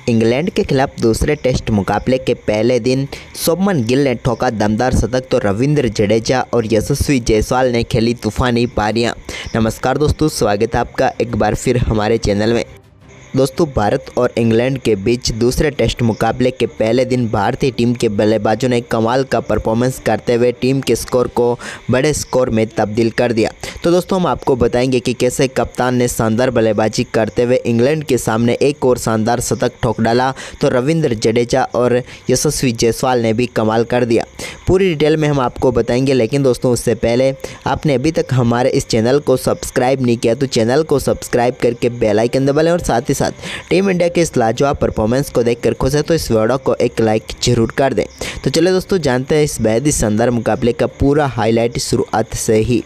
England के खिलाफ दूसरे टेस्ट मुकाबले के पहले दिन शुभमन गिल ने ठोका दमदार शतक तो रविंद्र जडेजा और यशस्वी जायसवाल ने खेली तूफानी पारियां। नमस्कार दोस्तों, स्वागत है आपका एक बार फिर हमारे चैनल में। दोस्तों, भारत और इंग्लैंड के बीच दूसरे टेस्ट मुकाबले के पहले दिन भारतीय टीम के बल्लेबाजों ने कमाल का परफॉर्मेंस करते हुए टीम के स्कोर को बड़े स्कोर में तब्दील कर दिया। तो दोस्तों, हम आपको बताएंगे कि कैसे कप्तान ने शानदार बल्लेबाजी करते हुए इंग्लैंड के सामने एक और शानदार शतक ठोक डाला तो रविंद्र जडेजा और यशस्वी जायसवाल ने भी कमाल कर दिया। पूरी डिटेल में हम आपको बताएंगे, लेकिन दोस्तों उससे पहले आपने अभी तक हमारे इस चैनल को सब्सक्राइब नहीं किया तो चैनल को सब्सक्राइब करके बेल आइकन दबा लें और साथ ही साथ टीम इंडिया के इस लाजवाब परफॉर्मेंस को देखकर खुश है तो इस वीडियो को एक लाइक जरूर कर दें। तो चलिए दोस्तों, जानते हैं इस बेहद ही शानदार मुकाबले का पूरा हाईलाइट शुरुआत से ही।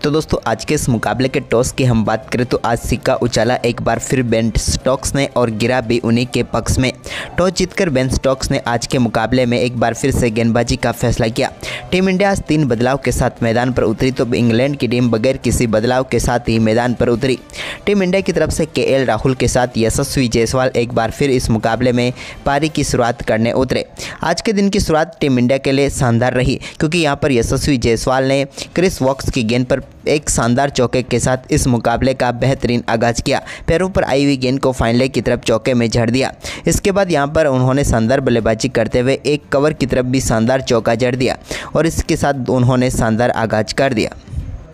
तो दोस्तों, आज के इस मुकाबले के टॉस की हम बात करें तो आज सिक्का उछाला एक बार फिर बेन स्टोक्स ने और गिरा भी उन्हीं के पक्ष में। टॉस जीतकर बेन स्टोक्स ने आज के मुकाबले में एक बार फिर से गेंदबाजी का फैसला किया। टीम इंडिया आज 3 बदलाव के साथ मैदान पर उतरी तो इंग्लैंड की टीम बगैर किसी बदलाव के साथ ही मैदान पर उतरी। टीम इंडिया की तरफ से केएल राहुल के साथ यशस्वी जायसवाल एक बार फिर इस मुकाबले में पारी की शुरुआत करने उतरे। आज के दिन की शुरुआत टीम इंडिया के लिए शानदार रही, क्योंकि यहाँ पर यशस्वी जायसवाल ने क्रिस वॉक्स की गेंद पर एक शानदार चौके के साथ इस मुकाबले का बेहतरीन आगाज किया। पैरों पर आई हुई गेंद को फाइनल की तरफ चौके में झड़ दिया। इसके बाद यहां पर उन्होंने शानदार बल्लेबाजी करते हुए एक कवर की तरफ भी शानदार चौका जड़ दिया और इसके साथ उन्होंने शानदार आगाज कर दिया।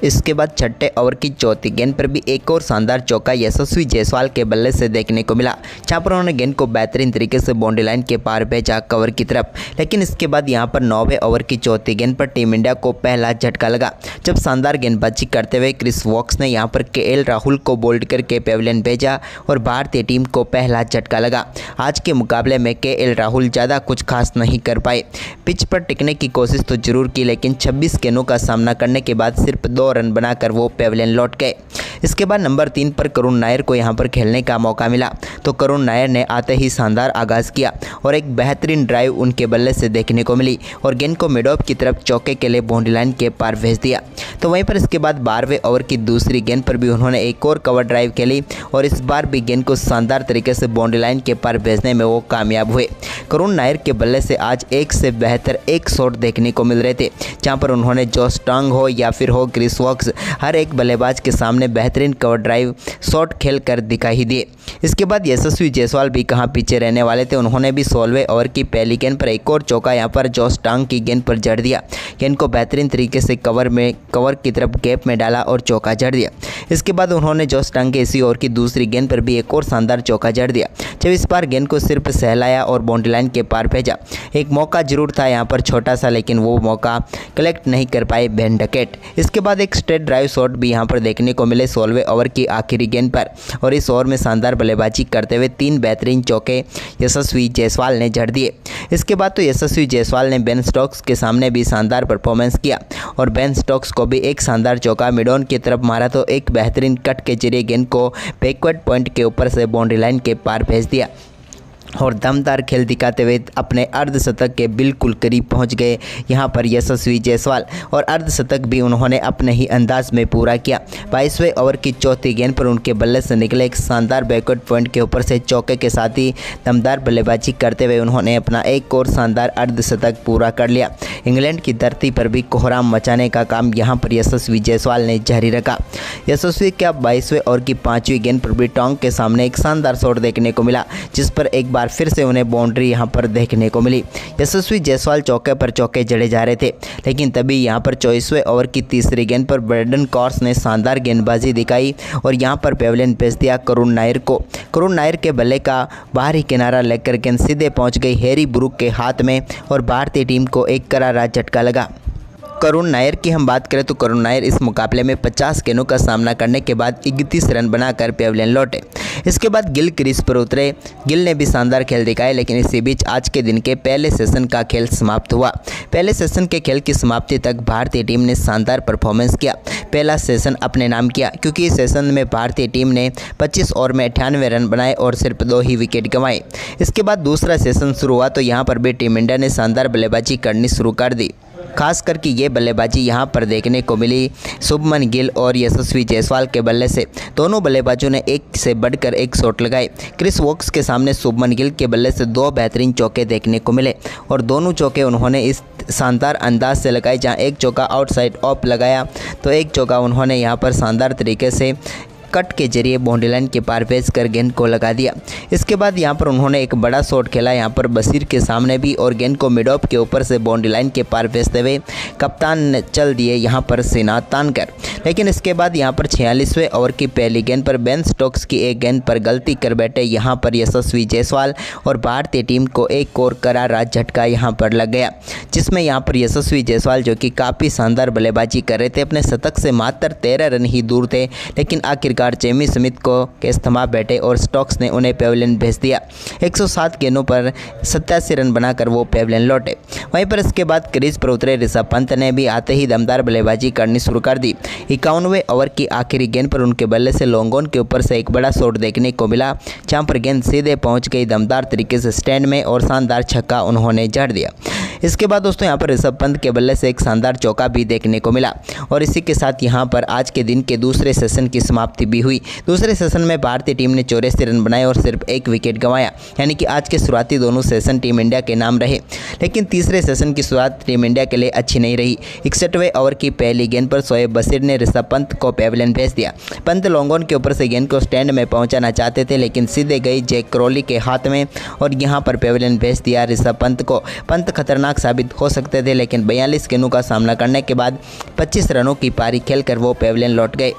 इसके बाद छठे ओवर की चौथी गेंद पर भी एक और शानदार चौका यशस्वी जायसवाल के बल्ले से देखने को मिला, जहां पर उन्होंने गेंद को बेहतरीन तरीके से बाउंड्री लाइन के पार भेजा कवर की तरफ। लेकिन इसके बाद यहां पर 9वें ओवर की चौथी गेंद पर टीम इंडिया को पहला झटका लगा, जब शानदार गेंदबाजी करते हुए क्रिस वॉक्स ने यहां पर केएल राहुल को बोल्ड करके पेविलियन भेजा और भारतीय टीम को पहला झटका लगा। आज के मुकाबले में केएल राहुल ज़्यादा कुछ खास नहीं कर पाए। पिच पर टिकने की कोशिश तो जरूर की, लेकिन 26 गेंदों का सामना करने के बाद सिर्फ 2 रन बनाकर वो पेविलियन लौट गए। इसके बाद नंबर 3 पर करुण नायर को यहां पर खेलने का मौका मिला तो करुण नायर ने आते ही शानदार आगाज किया और एक बेहतरीन ड्राइव उनके बल्ले से देखने को मिली और गेंद को मिड ऑफ की तरफ चौके के लिए बाउंड्री लाइन के पार भेज दिया। तो वहीं पर इसके बाद 12वें ओवर की दूसरी गेंद पर भी उन्होंने एक और कवर ड्राइव खेली और इस बार भी गेंद को शानदार तरीके से बाउंड्री लाइन के पार भेजने में वो कामयाब हुए। करुण नायर के बल्ले से आज एक से बेहतर एक शॉट देखने को मिल रहे थे, जहां पर उन्होंने जोश टांग हो या फिर हो क्रिस वॉक्स, हर एक बल्लेबाज के सामने बेहतरीन कवर ड्राइव शॉट खेल कर दिखाई दिए। इसके बाद यशस्वी जायसवाल भी कहां पीछे रहने वाले थे, उन्होंने भी 16वें ओवर की पहली गेंद पर एक और चौका यहां पर जोश टांग की गेंद पर जड़ दिया। गेंद को बेहतरीन तरीके से कवर की तरफ गैप में डाला और चौका जड़ दिया। इसके बाद उन्होंने जोश टांग के इसी ओवर की दूसरी गेंद पर भी एक और शानदार चौका जड़ दिया, जब इस बार गेंद को सिर्फ सहलाया और बाउंड्री लाइन के पार भेजा। एक मौका जरूर था यहाँ पर छोटा सा, लेकिन वो मौका कलेक्ट नहीं कर पाए बेन डकेट। इसके बाद एक स्ट्रेट ड्राइव शॉट भी यहाँ पर देखने को मिले 16वें ओवर की आखिरी गेंद पर और इस ओवर में शानदार बल्लेबाजी करते हुए 3 बेहतरीन चौके यशस्वी जायसवाल ने जड़ दिए। इसके बाद तो यशस्वी जायसवाल ने बेन स्टोक्स के सामने भी शानदार परफॉर्मेंस किया और बेन स्टोक्स को भी एक शानदार चौका मिड ऑन की तरफ मारा तो एक बेहतरीन कट के जरिए गेंद को बैकवर्ड पॉइंट के ऊपर से बाउंड्री लाइन के पार भेज दिया और दमदार खेल दिखाते हुए अपने अर्धशतक के बिल्कुल करीब पहुंच गए यहां पर यशस्वी जायसवाल और अर्धशतक भी उन्होंने अपने ही अंदाज में पूरा किया। 22वें ओवर की चौथी गेंद पर उनके बल्ले से निकले एक शानदार बैकवर्ड पॉइंट के ऊपर से चौके के साथ ही दमदार बल्लेबाजी करते हुए उन्होंने अपना एक और शानदार अर्धशतक पूरा कर लिया। इंग्लैंड की धरती पर भी कोहराम मचाने का काम यहाँ पर यशस्वी जायसवाल ने जारी रखा। यशस्वी के 22वें ओवर की 5वीं गेंद पर भी टोंग के सामने एक शानदार शॉट देखने को मिला, जिस पर एक बार फिर से उन्हें बाउंड्री यहां पर देखने को मिली। यशस्वी जायसवाल चौके पर चौके जड़े जा रहे थे, लेकिन तभी यहां पर 24वें ओवर की तीसरी गेंद पर ब्रेंडन कॉर्स ने शानदार गेंदबाजी दिखाई और यहां पर पेविलियन भेज दिया करुण नायर को। करुण नायर के बल्ले का बाहरी किनारा लेकर गेंद सीधे पहुंच गई हैरी ब्रूक के हाथ में और भारतीय टीम को एक करारा झटका लगा। करुण नायर की हम बात करें तो करुण नायर इस मुकाबले में 50 गेंदों का सामना करने के बाद 31 रन बनाकर पेविलियन लौटे। इसके बाद गिल क्रीज पर उतरे। गिल ने भी शानदार खेल दिखाए, लेकिन इसी बीच आज के दिन के पहले सेशन का खेल समाप्त हुआ। पहले सेशन के खेल की समाप्ति तक भारतीय टीम ने शानदार परफॉर्मेंस किया। पहला सेशन अपने नाम किया, क्योंकि इस सेशन में भारतीय टीम ने 25 ओवर में 98 रन बनाए और सिर्फ 2 ही विकेट गंवाए। इसके बाद दूसरा सेशन शुरू हुआ तो यहाँ पर भी टीम इंडिया ने शानदार बल्लेबाजी करनी शुरू कर दी। खास करके ये बल्लेबाजी यहाँ पर देखने को मिली शुभमन गिल और यशस्वी जायसवाल के बल्ले से। दोनों बल्लेबाजों ने एक से बढ़कर एक शॉट लगाए। क्रिस वोक्स के सामने शुभमन गिल के बल्ले से 2 बेहतरीन चौके देखने को मिले और दोनों चौके उन्होंने इस शानदार अंदाज से लगाए, जहाँ एक चौका आउटसाइड ऑफ लगाया तो एक चौका उन्होंने यहाँ पर शानदार तरीके से कट के जरिए बाउंड्री लाइन के पार भेज कर गेंद को लगा दिया। इसके बाद यहाँ पर उन्होंने एक बड़ा शॉट खेला यहाँ पर बशीर के सामने भी और गेंद को मिड ऑफ के ऊपर से बाउंड्री लाइन के पार भेजते हुए कप्तान ने चल दिए यहाँ पर सीना तान कर। लेकिन इसके बाद यहाँ पर 46वें ओवर की पहली गेंद पर बेन स्टोक्स की एक गेंद पर गलती कर बैठे यहाँ पर यशस्वी जायसवाल और भारतीय टीम को एक और करारा झटका यहाँ पर लग गया, जिसमें यहाँ पर यशस्वी जायसवाल जो कि काफ़ी शानदार बल्लेबाजी कर रहे थे, अपने शतक से मात्र 13 रन ही दूर थे, लेकिन आखिरकार जेमी स्मिथ को कैच थमा बैठे और स्टोक्स ने उन्हें पेविलियन भेज दिया। 107 गेंदों पर 87 रन बनाकर वो पेविलियन लौटे। वहीं पर इसके बाद क्रीज पर उतरे ऋषभ पंत ने भी आते ही दमदार बल्लेबाजी करनी शुरू कर दी। 51वें ओवर की आखिरी गेंद पर उनके बल्ले से लॉन्ग ऑन के ऊपर से एक बड़ा शॉट देखने को मिला, जहां पर गेंद सीधे पहुंच गई दमदार तरीके से स्टैंड में और शानदार छक्का उन्होंने जड़ दिया। इसके बाद दोस्तों यहाँ पर ऋषभ पंत के बल्ले से एक शानदार चौका भी देखने को मिला और इसी के साथ यहाँ पर आज के दिन के दूसरे सेशन की समाप्ति भी हुई। दूसरे सेशन में भारतीय टीम ने 84 रन बनाए और सिर्फ 1 विकेट गंवाया, यानी कि आज के शुरुआती दोनों सेशन टीम इंडिया के नाम रहे। लेकिन तीसरे सेशन की शुरुआत टीम इंडिया के लिए अच्छी नहीं रही। 61वें ओवर की पहली गेंद पर शोएब बशीर ने ऋषभ पंत को पेविलियन भेज दिया। पंत लॉन्ग ऑन के ऊपर से गेंद को स्टैंड में पहुंचाना चाहते थे, लेकिन सीधे गई जैक क्रॉली के हाथ में और यहां पर पेविलियन भेज दिया ऋषभ पंत को। पंत खतरनाक साबित हो सकते थे, लेकिन 42 गेंदों का सामना करने के बाद 25 रनों की पारी खेलकर वो पेविलियन लौट गए।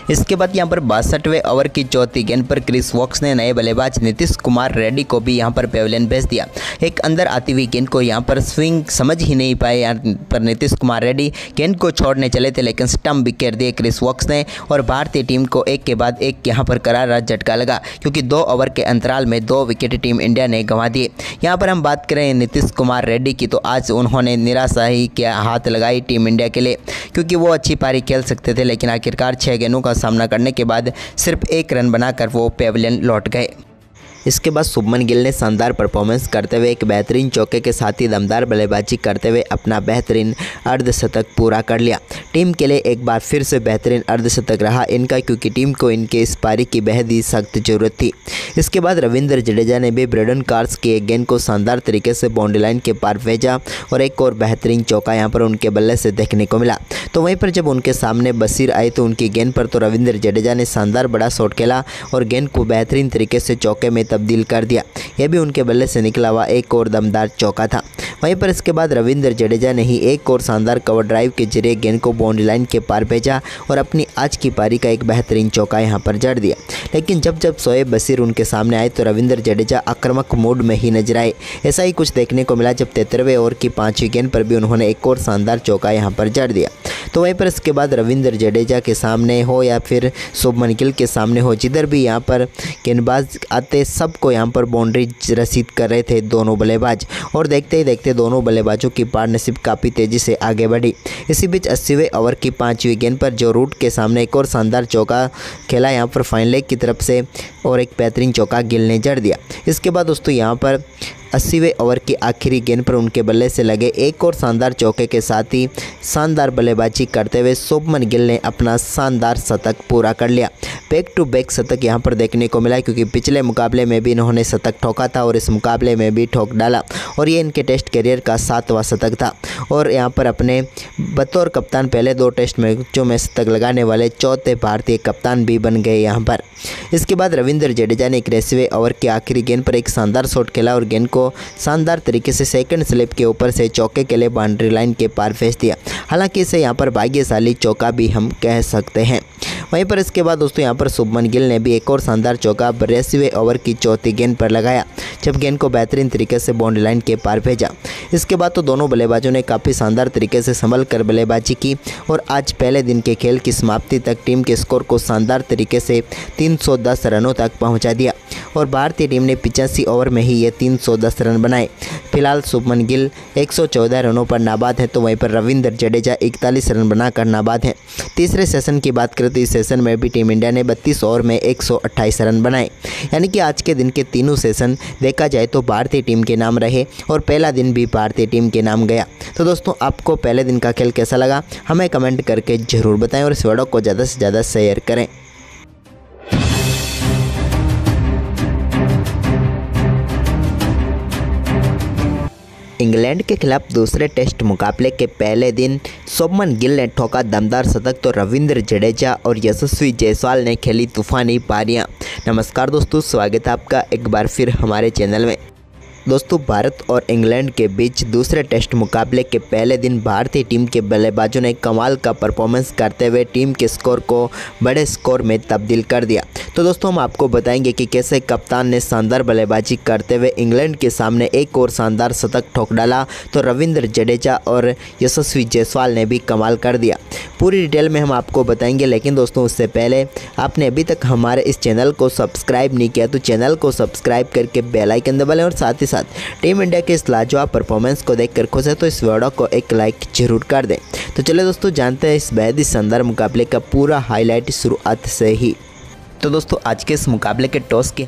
इसके बाद यहाँ पर 62वें ओवर की चौथी गेंद पर क्रिस वोक्स ने नए बल्लेबाज नीतीश कुमार रेड्डी को भी यहाँ पर पेविलियन भेज दिया। एक अंदर आती हुई गेंद को यहाँ पर स्विंग समझ ही नहीं पाए यहाँ पर नीतीश कुमार रेड्डी, गेंद को छोड़ने चले थे लेकिन स्टंप विकेट दिए क्रिस वोक्स ने और भारतीय टीम को एक के बाद एक यहाँ पर करारा झटका लगा, क्योंकि 2 ओवर के अंतराल में 2 विकेट टीम इंडिया ने गंवा दिए। यहाँ पर हम बात करें नीतीश कुमार रेड्डी की, तो आज उन्होंने निराशा ही के हाथ लगाई टीम इंडिया के लिए, क्योंकि वो अच्छी पारी खेल सकते थे, लेकिन आखिरकार 6 गेंदों का सामना करने के बाद सिर्फ 1 रन बनाकर वो पेविलियन लौट गए। इसके बाद शुभमन गिल ने शानदार परफॉर्मेंस करते हुए एक बेहतरीन चौके के साथ ही दमदार बल्लेबाजी करते हुए अपना बेहतरीन अर्धशतक पूरा कर लिया। टीम के लिए एक बार फिर से बेहतरीन अर्धशतक रहा इनका, क्योंकि टीम को इनके इस पारी की बेहद ही सख्त जरूरत थी। इसके बाद रविंद्र जडेजा ने भी ब्रेडन कार्स की एक गेंद को शानदार तरीके से बाउंड्री लाइन के पार भेजा और एक और बेहतरीन चौका यहाँ पर उनके बल्ले से देखने को मिला। तो वहीं पर जब उनके सामने बशीर आए तो उनकी गेंद पर तो रविंद्र जडेजा ने शानदार बड़ा शॉट खेला और गेंद को बेहतरीन तरीके से चौके में तब्दील कर दिया। यह भी उनके बल्ले से निकला हुआ एक और दमदार चौका था। वहीं पर इसके बाद रविंद्र जडेजा ने ही एक और शानदार कवर ड्राइव के जरिए गेंद को बाउंड्री लाइन के पार भेजा और अपनी आज की पारी का एक बेहतरीन चौका यहां पर जड़ दिया। लेकिन जब शोएब बशीर उनके सामने आए तो रविंद्र जडेजा आक्रामक मूड में ही नजर आए। ऐसा ही कुछ देखने को मिला जब 73वें ओवर की 5वीं गेंद पर भी उन्होंने एक और शानदार चौका यहां पर जड़ दिया। तो वहीं पर इसके बाद रविंद्र जडेजा के सामने हो या फिर शुभमन गिल के सामने हो, जिधर भी यहाँ पर गेंदबाज आते सबको यहाँ पर बाउंड्री रसीद कर रहे थे दोनों बल्लेबाज, और देखते ही देखते दोनों बल्लेबाजों की पार्टनरशिप काफ़ी तेज़ी से आगे बढ़ी। इसी बीच 80वें ओवर की 5वीं गेंद पर जो रूट के सामने एक और शानदार चौका खेला यहाँ पर फाइन लेग की तरफ से और एक बेहतरीन चौका गिल ने जड़ दिया। इसके बाद दोस्तों यहाँ पर 80वें ओवर की आखिरी गेंद पर उनके बल्ले से लगे एक और शानदार चौके के साथ ही शानदार बल्लेबाजी करते हुए शुभमन गिल ने अपना शानदार शतक पूरा कर लिया। बैक टू बैक शतक यहां पर देखने को मिला, क्योंकि पिछले मुकाबले में भी इन्होंने शतक ठोका था और इस मुकाबले में भी ठोक डाला और ये इनके टेस्ट करियर का 7वां शतक था। और यहां पर अपने बतौर कप्तान पहले 2 टेस्ट मैचों में शतक लगाने वाले 4थे भारतीय कप्तान भी बन गए यहाँ पर। इसके बाद रविंद्र जडेजा ने 81वें ओवर की आखिरी गेंद पर एक शानदार शॉट खेला और गेंद को शानदार तरीके से सेकंड स्लिप के ऊपर से चौके के लिए बाउंड्री लाइन के पार भेज दिया। हालांकि इसे यहाँ पर भाग्यशाली चौका भी हम कह सकते हैं। वहीं पर इसके बाद दोस्तों यहाँ पर शुभमन गिल ने भी एक और शानदार चौका 82वें ओवर की 4थी गेंद पर लगाया, जब गेंद को बेहतरीन तरीके से बाउंड्री लाइन के पार भेजा। इसके बाद तो दोनों बल्लेबाजों ने काफ़ी शानदार तरीके से संभल कर बल्लेबाजी की और आज पहले दिन के खेल की समाप्ति तक टीम के स्कोर को शानदार तरीके से 310 रनों तक पहुँचा दिया। और भारतीय टीम ने 85 ओवर में ही ये 310 रन बनाए। फिलहाल शुभमन गिल 114 रनों पर नाबाद है, तो वहीं पर रविंद्र जडेजा 41 रन बनाकर नाबाद हैं। तीसरे सेशन की बात करें तो इस सेशन में भी टीम इंडिया ने 32 ओवर में 128 रन बनाए। यानी कि आज के दिन के तीनों सेशन देखा जाए तो भारतीय टीम के नाम रहे और पहला दिन भी भारतीय टीम के नाम गया। तो दोस्तों, आपको पहले दिन का खेल कैसा लगा हमें कमेंट करके ज़रूर बताएं और इस वीडियो को ज़्यादा से ज़्यादा शेयर करें। इंग्लैंड के खिलाफ दूसरे टेस्ट मुकाबले के पहले दिन शुभमन गिल ने ठोका दमदार शतक, तो रविंद्र जडेजा और यशस्वी जायसवाल ने खेली तूफानी पारियां। नमस्कार दोस्तों, स्वागत है आपका एक बार फिर हमारे चैनल में। दोस्तों, भारत और इंग्लैंड के बीच दूसरे टेस्ट मुकाबले के पहले दिन भारतीय टीम के बल्लेबाजों ने कमाल का परफॉर्मेंस करते हुए टीम के स्कोर को बड़े स्कोर में तब्दील कर दिया। तो दोस्तों, हम आपको बताएंगे कि कैसे कप्तान ने शानदार बल्लेबाजी करते हुए इंग्लैंड के सामने एक और शानदार शतक ठोक डाला, तो रविंद्र जडेजा और यशस्वी जायसवाल ने भी कमाल कर दिया। पूरी डिटेल में हम आपको बताएंगे, लेकिन दोस्तों उससे पहले आपने अभी तक हमारे इस चैनल को सब्सक्राइब नहीं किया तो चैनल को सब्सक्राइब करके बेल आइकन दबा लें और साथ ही टीम इंडिया के इस लाजवाब परफॉर्मेंस को देखकर खुश है तो इस वीडियो को एक लाइक जरूर कर दें। तो चलिए दोस्तों, जानते हैं इस बेहद ही शानदार मुकाबले का पूरा हाईलाइट शुरुआत से ही। तो दोस्तों, आज के इस मुकाबले के टॉस की